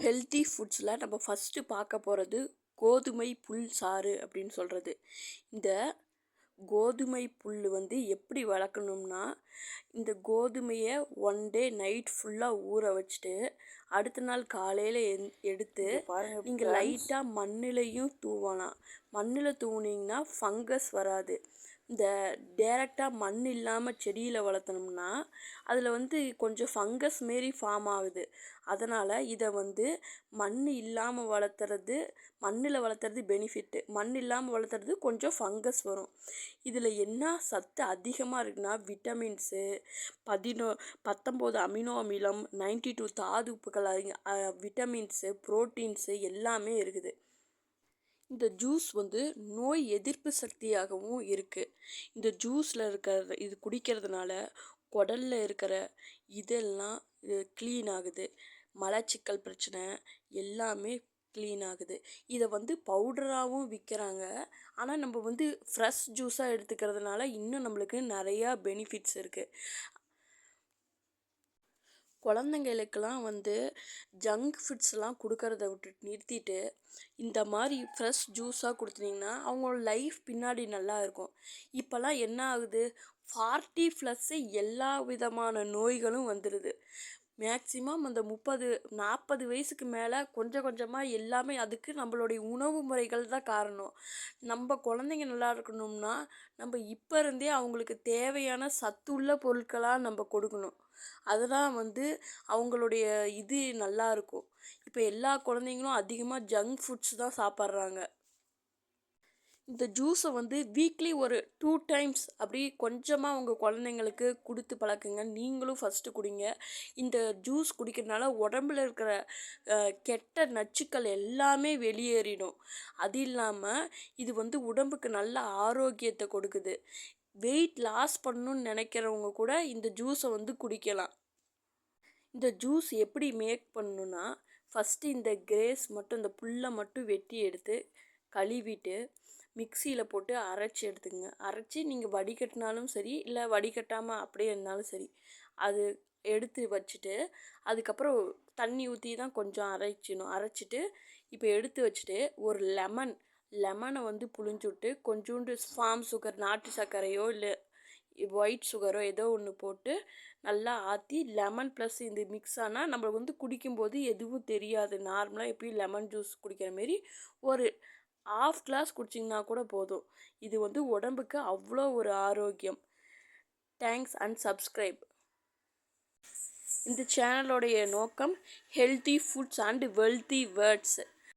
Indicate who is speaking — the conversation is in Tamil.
Speaker 1: ஹெல்த்தி ஃபுட்ஸில் நம்ம ஃபஸ்ட்டு பார்க்க போகிறது கோதுமை புல் சாறு அப்படின்னு சொல்கிறது. இந்த கோதுமை புல் எப்படி வளர்க்கணும்னா, இந்த கோதுமையை ஒன் டே நைட் ஃபுல்லாக ஊற வச்சுட்டு அடுத்த நாள் காலையில் எடுத்து நீங்கள் லைட்டாக மண்ணிலையும் தூவலாம். மண்ணில் தூவுனீங்கன்னா ஃபங்கஸ் வராது. இந்த டேரெக்டாக மண் இல்லாமல் செடியில் வளர்த்தனோம்னா அதில் கொஞ்சம் ஃபங்கஸ் மாரி ஃபார்ம் ஆகுது. அதனால் இதை மண் இல்லாமல் வளர்த்துறது, மண்ணில் வளர்த்துறது பெனிஃபிட்டு. மண் இல்லாமல் வளர்த்துறது கொஞ்சம் ஃபங்கஸ் வரும். இதில் என்ன சத்து அதிகமாக இருக்குன்னா, விட்டமின்ஸு 19 அமினோ அமிலம், 92 தாதுப்புகள், விட்டமின்ஸு, புரோட்டீன்ஸு எல்லாமே இருக்குது. இந்த ஜூஸ் நோய் எதிர்ப்பு சக்தியாகவும் இருக்குது. இந்த ஜூஸில் இருக்கிற இது குடிக்கிறதுனால குடலில் இருக்கிற இதெல்லாம் க்ளீன் ஆகுது. மலச்சிக்கல் பிரச்சனை எல்லாமே க்ளீன் ஆகுது. இதை பவுடராகவும் விற்கிறாங்க. ஆனால் நம்ம ஃப்ரெஷ் ஜூஸாக எடுத்துக்கிறதுனால இன்னும் நம்மளுக்கு நிறையா பெனிஃபிட்ஸ் இருக்குது. குழந்தைங்களுக்கெல்லாம் ஜங்க் ஃபுட்ஸ்லாம் கொடுக்கறத நிறுத்திட்டு இந்த மாதிரி ஃப்ரெஷ் ஜூஸாக கொடுத்தீங்கன்னா அவங்களோட லைஃப் பின்னாடி நல்லா இருக்கும். இப்போல்லாம் என்ன ஆகுது, 40+ எல்லா விதமான நோய்களும் வந்துடுது. மேக்சிமம் அந்த 30-40 வயசுக்கு மேலே கொஞ்சம் கொஞ்சமாக எல்லாமே. அதுக்கு நம்மளுடைய உணவு முறைகள் தான் காரணம். நம்ம குழந்தைங்க நல்லா இருக்கணும்னா நம்ம இப்போ இருந்தே அவங்களுக்கு தேவையான சத்துள்ள பொருட்களாக நம்ம கொடுக்கணும். அதுதான் அவங்களுடைய இது நல்லா இருக்கும். இப்போ எல்லா குழந்தைங்களும் அதிகமாக ஜங்க் ஃபுட்ஸ் தான் சாப்பிட்றாங்க. இந்த ஜூஸை வீக்லி ஒரு 2 டைம்ஸ் அப்படி கொஞ்சமாக உங்கள் குழந்தைங்களுக்கு கொடுத்து பழக்குங்க. நீங்களும் ஃபஸ்ட்டு குடிங்க. இந்த ஜூஸ் குடிக்கிறதுனால உடம்புல இருக்கிற கெட்ட நச்சுக்கள் எல்லாமே வெளியேறிடும். அது இல்லாமல் இது உடம்புக்கு நல்ல ஆரோக்கியத்தை கொடுக்குது. வெயிட் லாஸ் பண்ணணும்னு நினைக்கிறவங்க கூட இந்த ஜூஸை குடிக்கலாம். இந்த ஜூஸ் எப்படி மேக் பண்ணணுன்னா, ஃபஸ்ட்டு இந்த கிரேஸ் மட்டும், இந்த புல்லை மட்டும் வெட்டி எடுத்து கழுவிட்டு மிக்சியில் போட்டு அரைச்சி எடுத்துக்கங்க. அரைச்சி நீங்கள் வடிகட்டினாலும் சரி, இல்லை வடிகட்டாமல் அப்படியே இருந்தாலும் சரி, அது எடுத்து வச்சுட்டு அதுக்கப்புறம் தண்ணி ஊற்றி தான் கொஞ்சம் அரைச்சிட்டு இப்போ எடுத்து வச்சுட்டு ஒரு லெமனை புழிஞ்சு விட்டு கொஞ்சோண்டு ஃபார்ம் சுகர், நாட்டு சர்க்கரையோ இல்லை ஒயிட் சுகரோ ஏதோ ஒன்று போட்டு நல்லா ஆற்றி லெமன் ப்ளஸ் இந்த மிக்ஸ் ஆனால் நம்மளுக்கு குடிக்கும்போது எதுவும் தெரியாது. நார்மலாக எப்பயும் லெமன் ஜூஸ் குடிக்கிற மாரி ஒரு 1/2 கிளாஸ் குடிச்சிங்கன்னா கூட போதும். இது உடம்புக்கு அவ்வளோ ஒரு ஆரோக்கியம். Thanks and subscribe. இந்த சேனலோடைய நோக்கம் healthy foods and wealthy words.